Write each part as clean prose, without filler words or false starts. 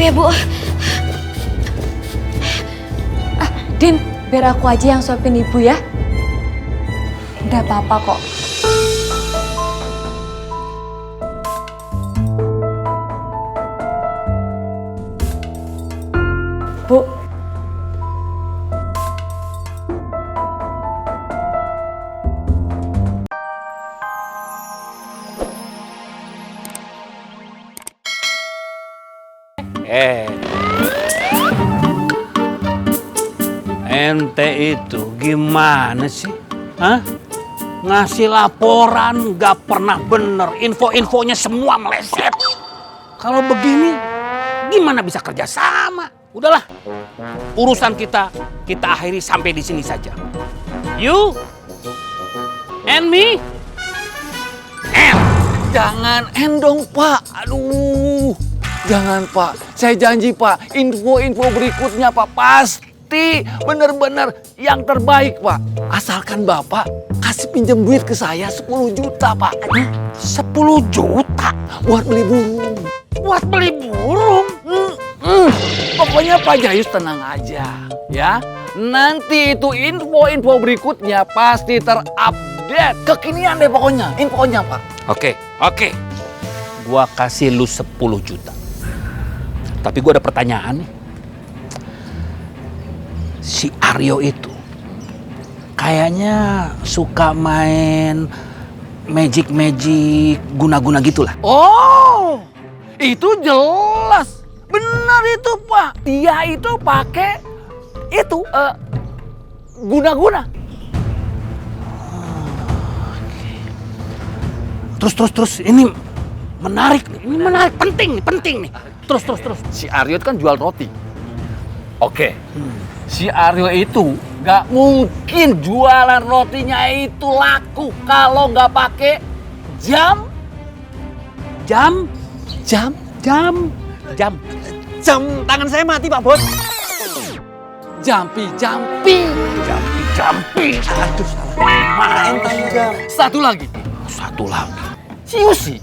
ya, Bu. Din, biar aku aja yang suapin Ibu ya. Udah apa-apa kok. Bu. Ente itu gimana sih? Hah? Ngasih laporan gak pernah bener, info-infonya semua meleset. Kalau begini, gimana bisa kerja sama? Udahlah, urusan kita akhiri sampai di sini saja. You and me, and. Jangan endong, Pak. Aduh. Jangan, Pak. Saya janji, Pak. Info-info berikutnya, Pak, pasti bener-bener yang terbaik, Pak. Asalkan Bapak kasih pinjam duit ke saya 10 juta, Pak. 10 juta? Buat beli burung. Buat beli burung? Pokoknya Pak Jayus tenang aja, ya. Nanti itu info-info berikutnya pasti terupdate. Kekinian deh pokoknya, infonya, Pak. Oke. Gua kasih lu 10 juta. Tapi gua ada pertanyaan nih. Si Aryo itu kayaknya suka main magic guna-guna gitulah. Oh, itu jelas. Benar itu, Pak. Dia itu pakai itu guna-guna. Terus ini menarik nih. Ini menarik, penting nih. Terus. Si Aryo kan jual roti. Oke. Si Aryo itu nggak mungkin jualan rotinya itu laku kalau nggak pakai jam tangan saya mati, Pak Bos. Jampi. Aduh, salah. Main tanya jam. Satu lagi. Si Yusi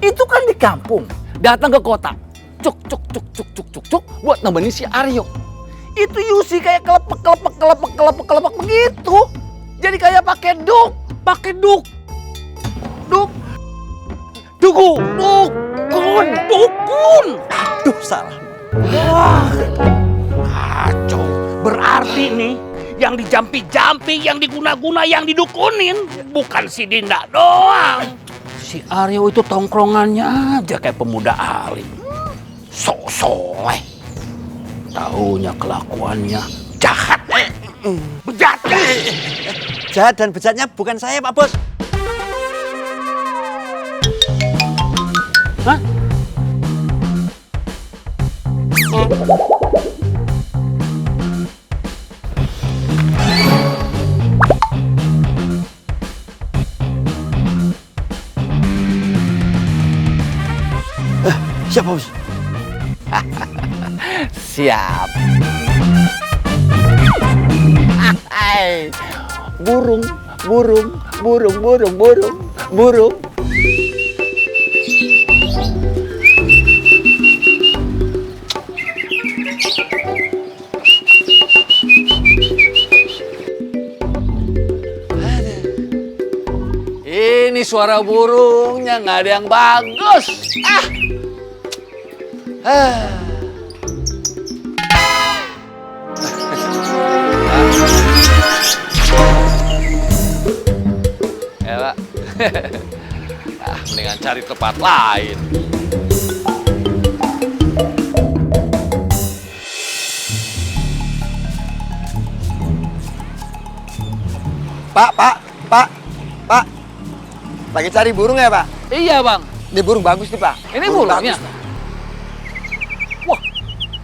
itu kan di kampung, datang ke kota, cuk buat nemenin si Aryo. Itu Yusi kayak kelepek begitu. Jadi kayak pakai dukun. Aduh, salah. Wah, kacau. Berarti nih, yang dijampi-jampi, yang diguna-guna, yang didukunin, bukan si Dinda doang. Si Aryo itu tongkrongannya aja kayak pemuda alim. Sok-soleh. Taunya kelakuannya jahat. Bejat. Jahat dan bejatnya bukan saya, Pak Bos. Hah? Siap, Bos. Siap. Burung. Ini suara burungnya nggak ada yang bagus. Ya, Pak. Mendingan cari tempat lain. Pak. Lagi cari burung ya, Pak? Iya, Bang. Ini burung bagus nih, Pak. Ini burungnya. Bagus, Pak. Wah,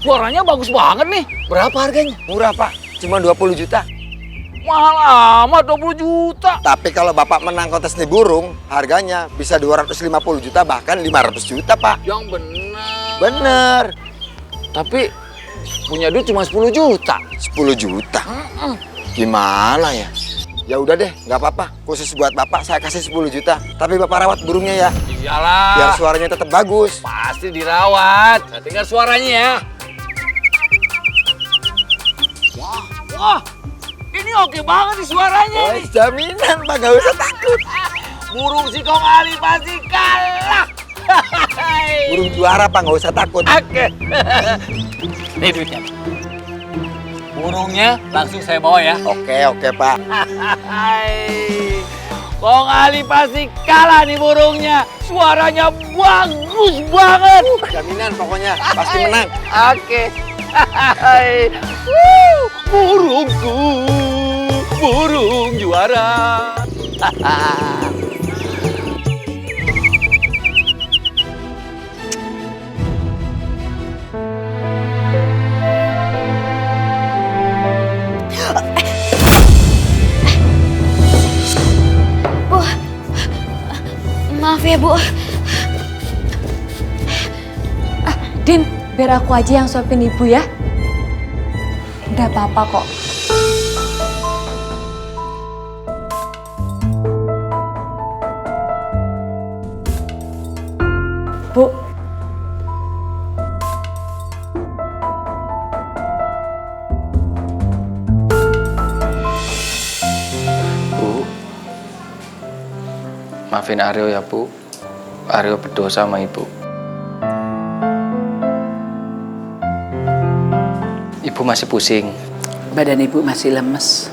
suaranya bagus banget nih. Berapa harganya? Murah, Pak. Cuma 20 juta. Mahal amat 20 juta. Tapi kalau Bapak menang kontes nih burung, harganya bisa 250 juta, bahkan 500 juta, Pak. Yang benar. Bener. Tapi punya duit cuma 10 juta. 10 juta? Gimana ya? Ya udah deh, nggak apa-apa. Khusus buat Bapak saya kasih 10 juta. Tapi Bapak rawat burungnya ya, Iyalah. biar suaranya tetap bagus. Pasti dirawat. Saya dengar suaranya ya. Wah, ini oke banget nih suaranya Oh, nih. jaminan Pak, nggak usah takut. Burung si Kong Ali pasti kalah. Burung juara Pak, nggak usah takut. Oke. Nih duitnya. Burungnya langsung saya bawa ya. Oke Pak. Kong Ali pasti kalah nih burungnya. Suaranya bagus banget. Jaminan pokoknya, pasti menang. Oke. Burungku, burung juara. Bu, maaf ya Bu. Din, biar aku aja yang suapin ibu ya. Udah apa-apa kok. Bu, Bu, maafin Aryo ya Bu. Aryo berdosa sama Ibu. Ibu masih pusing. Badan ibu masih lemes.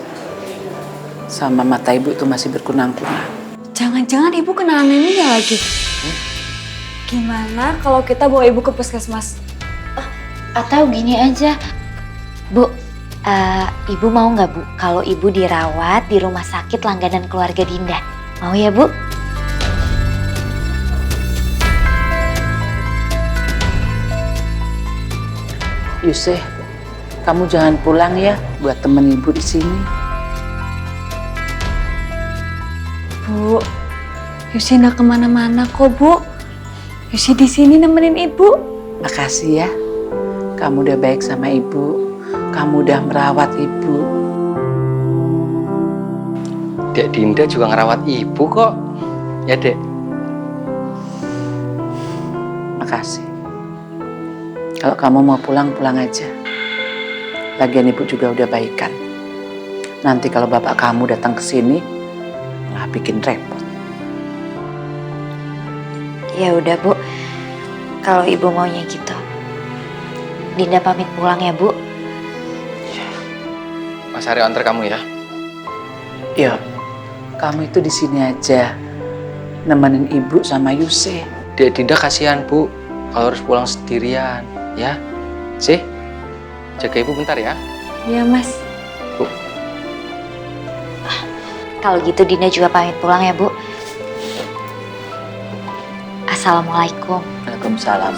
Sama mata ibu tuh masih berkunang-kunang. jangan-jangan ibu kena anemia lagi. Gimana kalau kita bawa ibu ke puskesmas? Atau gini aja, Bu, Ibu mau nggak Bu kalau Ibu dirawat di rumah sakit langganan keluarga Dinda? Mau ya Bu? Yuseh, kamu jangan pulang ya buat temen ibu di sini. Bu, Yusi nggak kemana-mana kok Bu. Yusi di sini nemenin ibu. Makasih ya, kamu udah baik sama ibu. Kamu udah merawat ibu. Dek Dinda juga ngerawat Ibu kok. Ya Dek? Makasih. Kalau kamu mau pulang, pulang aja. Lagian ibu juga udah baikan. Nanti kalau bapak kamu datang ke sini, nggak bikin repot. Ya udah Bu, kalau Ibu maunya gitu. Dinda pamit pulang ya Bu. Mas Aryo antar kamu ya. Yo, kamu itu di sini aja, nemenin ibu sama Yuseh. Dek Dinda kasihan Bu, kalau harus pulang sendirian, ya. Sih, jaga Ibu bentar ya. Iya Mas. Bu. Kalau gitu Dinda juga pamit pulang ya Bu. Assalamualaikum. Waalaikumsalam.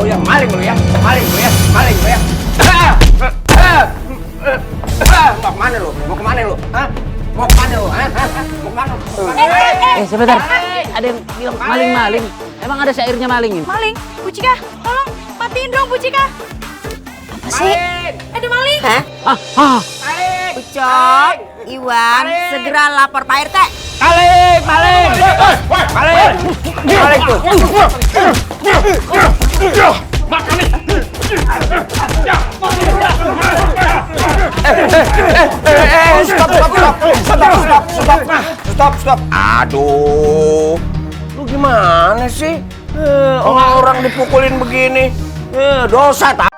Yang maling lu ya, maling lu ya. Mau kemana lu? Mau kemana lu? Hah? Mau kemana lu? Hah? Mau kemana? Sebentar. Ada yang bilang maling-maling. Emang ada syairnya maling ini? Maling, Bu Cika, tolong matiin dong Bu Cika. Apa sih? Ada maling. Ucok, Iwan, segera lapor Pak RT. Maling tuh. Stop. Aduh. Lu gimana sih? Orang dipukulin begini. Dosa tak?